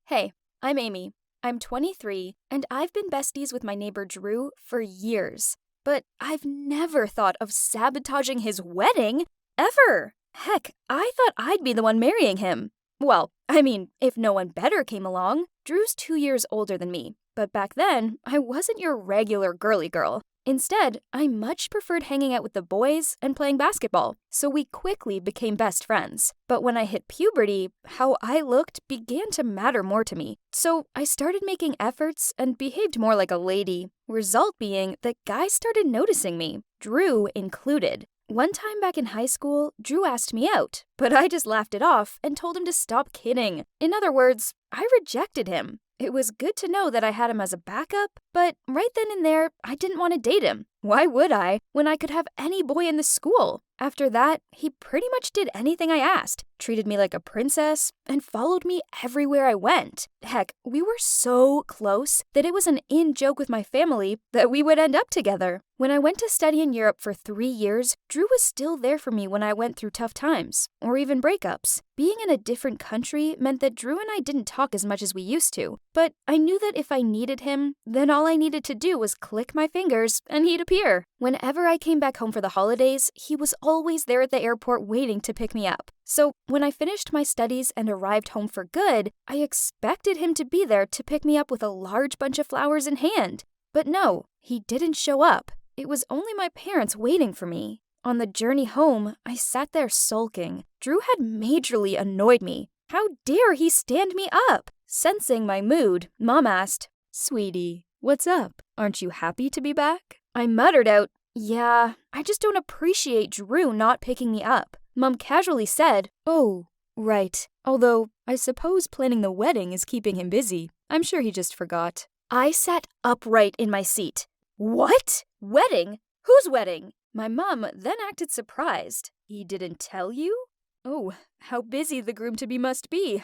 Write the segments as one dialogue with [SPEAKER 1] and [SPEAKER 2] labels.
[SPEAKER 1] Hey, I'm Amy. I'm 23, and I've been besties with my neighbor Drew for years. But I've never thought of sabotaging his wedding, ever. Heck, I thought I'd be the one marrying him. Well, I mean, if no one better came along. Drew's 2 years older than me, but back then, I wasn't your regular girly girl. Instead, I much preferred hanging out with the boys and playing basketball, so we quickly became best friends. But when I hit puberty, how I looked began to matter more to me. So I started making efforts and behaved more like a lady. Result being that guys started noticing me, Drew included. One time back in high school, Drew asked me out, but I just laughed it off and told him to stop kidding. In other words, I rejected him. It was good to know that I had him as a backup, but right then and there, I didn't want to date him. Why would I, when I could have any boy in the school? After that, he pretty much did anything I asked, treated me like a princess, and followed me everywhere I went. Heck, we were so close that it was an in-joke with my family that we would end up together. When I went to study in Europe for 3 years, Drew was still there for me when I went through tough times, or even breakups. Being in a different country meant that Drew and I didn't talk as much as we used to, but I knew that if I needed him, then all I needed to do was click my fingers and he'd appear. Whenever I came back home for the holidays, he was always there at the airport waiting to pick me up. So when I finished my studies and arrived home for good, I expected him to be there to pick me up with a large bunch of flowers in hand. But no, he didn't show up. It was only my parents waiting for me. On the journey home, I sat there sulking. Drew had majorly annoyed me. How dare he stand me up? Sensing my mood, Mom asked, "Sweetie, what's up? Aren't you happy to be back?" I muttered out, "Yeah, I just don't appreciate Drew not picking me up." Mom casually said, "Oh, right. Although, I suppose planning the wedding is keeping him busy. I'm sure he just forgot." I sat upright in my seat. What? Wedding? Whose wedding? My mom then acted surprised. "He didn't tell you? Oh, how busy the groom-to-be must be."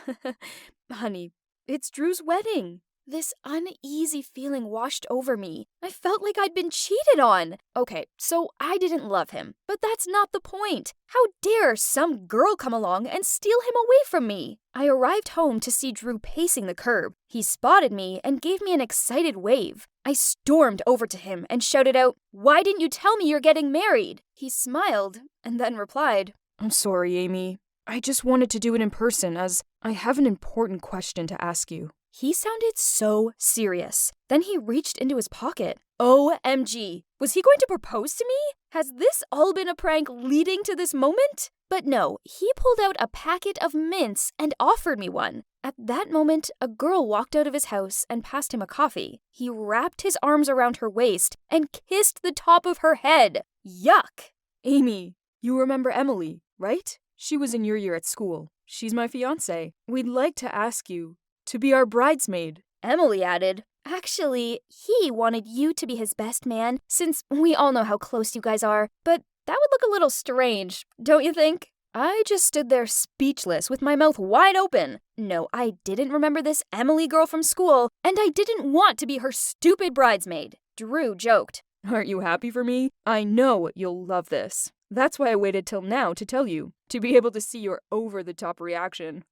[SPEAKER 1] "Honey, it's Drew's wedding." This uneasy feeling washed over me. I felt like I'd been cheated on. Okay, so I didn't love him, but that's not the point. How dare some girl come along and steal him away from me? I arrived home to see Drew pacing the curb. He spotted me and gave me an excited wave. I stormed over to him and shouted out, "Why didn't you tell me you're getting married?" He smiled and then replied, "I'm sorry, Amy. I just wanted to do it in person as I have an important question to ask you." He sounded so serious. Then he reached into his pocket. OMG, was he going to propose to me? Has this all been a prank leading to this moment? But no, he pulled out a packet of mints and offered me one. At that moment, a girl walked out of his house and passed him a coffee. He wrapped his arms around her waist and kissed the top of her head. Yuck! "Amy, you remember Emily, right? She was in your year at school. She's my fiancé. We'd like to ask you to be our bridesmaid." Emily added, "Actually, he wanted you to be his best man, since we all know how close you guys are, but that would look a little strange, don't you think?" I just stood there speechless with my mouth wide open. No, I didn't remember this Emily girl from school, and I didn't want to be her stupid bridesmaid. Drew joked, "Aren't you happy for me? I know you'll love this. That's why I waited till now to tell you, to be able to see your over-the-top reaction."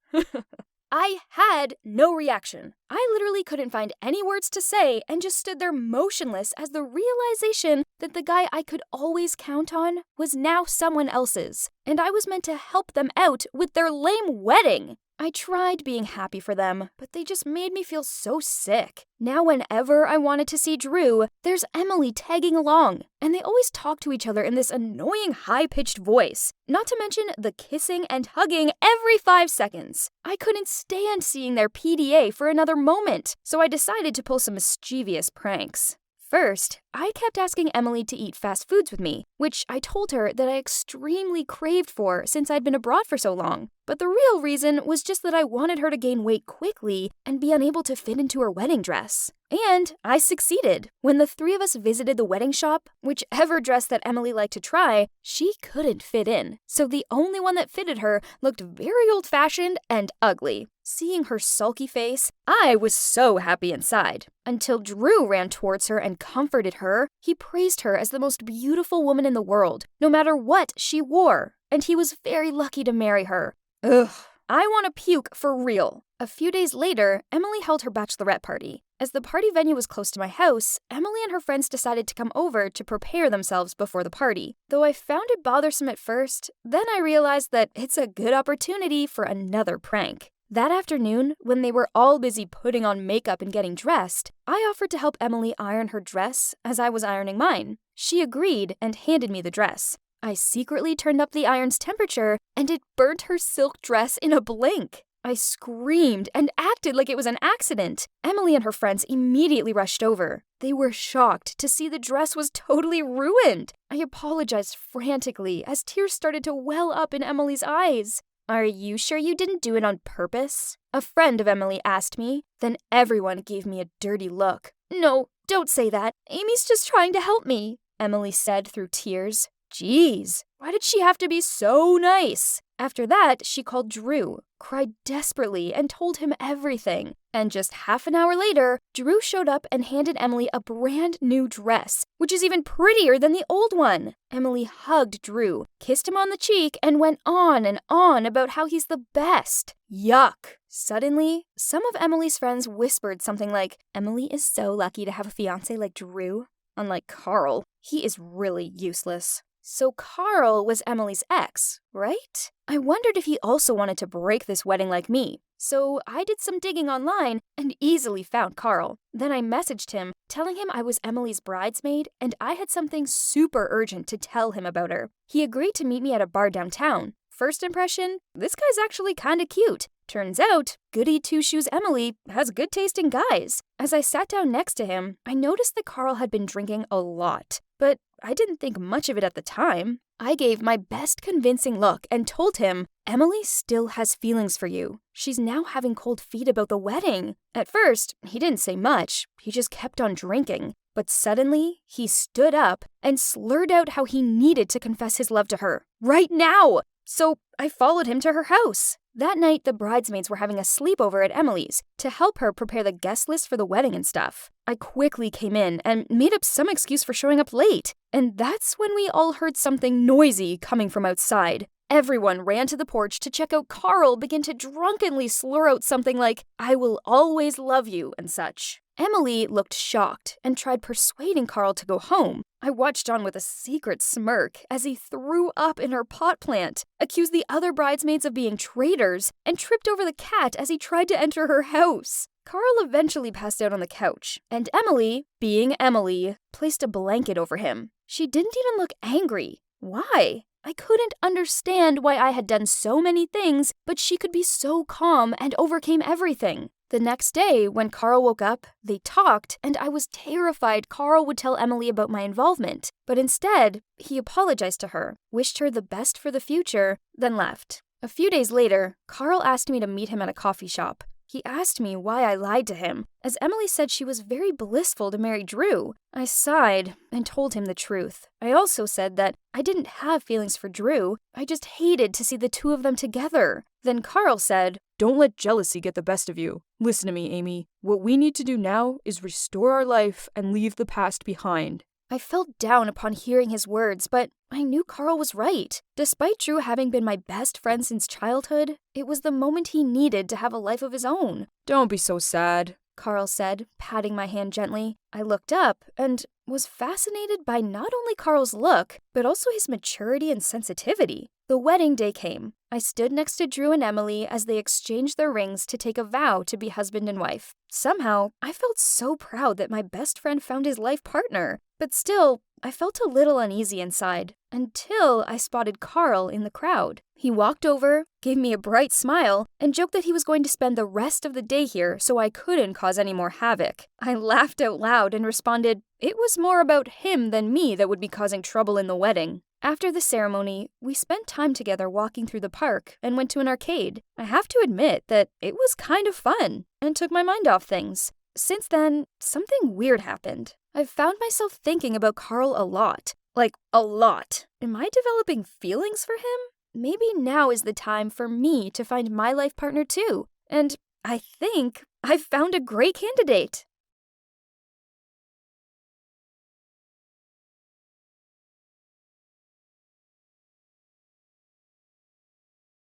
[SPEAKER 1] I had no reaction. I literally couldn't find any words to say and just stood there motionless as the realization that the guy I could always count on was now someone else's, and I was meant to help them out with their lame wedding. I tried being happy for them, but they just made me feel so sick. Now whenever I wanted to see Drew, there's Emily tagging along, and they always talk to each other in this annoying high-pitched voice, not to mention the kissing and hugging every 5 seconds. I couldn't stand seeing their PDA for another moment, so I decided to pull some mischievous pranks. First, I kept asking Emily to eat fast foods with me, which I told her that I extremely craved for since I'd been abroad for so long. But the real reason was just that I wanted her to gain weight quickly and be unable to fit into her wedding dress. And I succeeded. When the 3 of us visited the wedding shop, whichever dress that Emily liked to try, she couldn't fit in. So the only one that fitted her looked very old-fashioned and ugly. Seeing her sulky face, I was so happy inside. Until Drew ran towards her and comforted her. He praised her as the most beautiful woman in the world, no matter what she wore. And he was very lucky to marry her. Ugh, I want to puke for real. A few days later, Emily held her bachelorette party. As the party venue was close to my house, Emily and her friends decided to come over to prepare themselves before the party. Though I found it bothersome at first, then I realized that it's a good opportunity for another prank. That afternoon, when they were all busy putting on makeup and getting dressed, I offered to help Emily iron her dress as I was ironing mine. She agreed and handed me the dress. I secretly turned up the iron's temperature, and it burnt her silk dress in a blink. I screamed and acted like it was an accident. Emily and her friends immediately rushed over. They were shocked to see the dress was totally ruined. I apologized frantically as tears started to well up in Emily's eyes. Are you sure you didn't do it on purpose? A friend of Emily asked me. Then everyone gave me a dirty look. No, don't say that. Amy's just trying to help me, Emily said through tears. Jeez, why did she have to be so nice? After that, she called Drew, cried desperately, and told him everything. And just half an hour later, Drew showed up and handed Emily a brand new dress, which is even prettier than the old one. Emily hugged Drew, kissed him on the cheek, and went on and on about how he's the best. Yuck! Suddenly, some of Emily's friends whispered something like, Emily is so lucky to have a fiancé like Drew. Unlike Carl, he is really useless. So Carl was Emily's ex, right? I wondered if he also wanted to break this wedding like me. So I did some digging online and easily found Carl. Then I messaged him, telling him I was Emily's bridesmaid and I had something super urgent to tell him about her. He agreed to meet me at a bar downtown. First impression, this guy's actually kinda cute. Turns out, goody two-shoes Emily has good taste in guys. As I sat down next to him, I noticed that Carl had been drinking a lot. But I didn't think much of it at the time. I gave my best convincing look and told him, Emily still has feelings for you. She's now having cold feet about the wedding. At first, he didn't say much. He just kept on drinking. But suddenly, he stood up and slurred out how he needed to confess his love to her. Right now! So I followed him to her house. That night, the bridesmaids were having a sleepover at Emily's to help her prepare the guest list for the wedding and stuff. I quickly came in and made up some excuse for showing up late. And that's when we all heard something noisy coming from outside. Everyone ran to the porch to check out Carl begin to drunkenly slur out something like, I will always love you, and such. Emily looked shocked and tried persuading Carl to go home. I watched on with a secret smirk as he threw up in her pot plant, accused the other bridesmaids of being traitors, and tripped over the cat as he tried to enter her house. Carl eventually passed out on the couch, and Emily, being Emily, placed a blanket over him. She didn't even look angry. Why? I couldn't understand why I had done so many things, but she could be so calm and overcame everything. The next day, when Carl woke up, they talked, and I was terrified Carl would tell Emily about my involvement. But instead, he apologized to her, wished her the best for the future, then left. A few days later, Carl asked me to meet him at a coffee shop. He asked me why I lied to him, as Emily said she was very blissful to marry Drew. I sighed and told him the truth. I also said that I didn't have feelings for Drew, I just hated to see the two of them together. Then Carl said, Don't let jealousy get the best of you. Listen to me, Amy. What we need to do now is restore our life and leave the past behind. I felt down upon hearing his words, but I knew Carl was right. Despite Drew having been my best friend since childhood, it was the moment he needed to have a life of his own. Don't be so sad, Carl said, patting my hand gently. I looked up and was fascinated by not only Carl's look, but also his maturity and sensitivity. The wedding day came. I stood next to Drew and Emily as they exchanged their rings to take a vow to be husband and wife. Somehow, I felt so proud that my best friend found his life partner. But still, I felt a little uneasy inside, until I spotted Carl in the crowd. He walked over, gave me a bright smile, and joked that he was going to spend the rest of the day here so I couldn't cause any more havoc. I laughed out loud and responded, it was more about him than me that would be causing trouble in the wedding. After the ceremony, we spent time together walking through the park and went to an arcade. I have to admit that it was kind of fun and took my mind off things. Since then, something weird happened. I've found myself thinking about Carl a lot. Like, a lot. Am I developing feelings for him? Maybe now is the time for me to find my life partner too. And I think I've found a great candidate.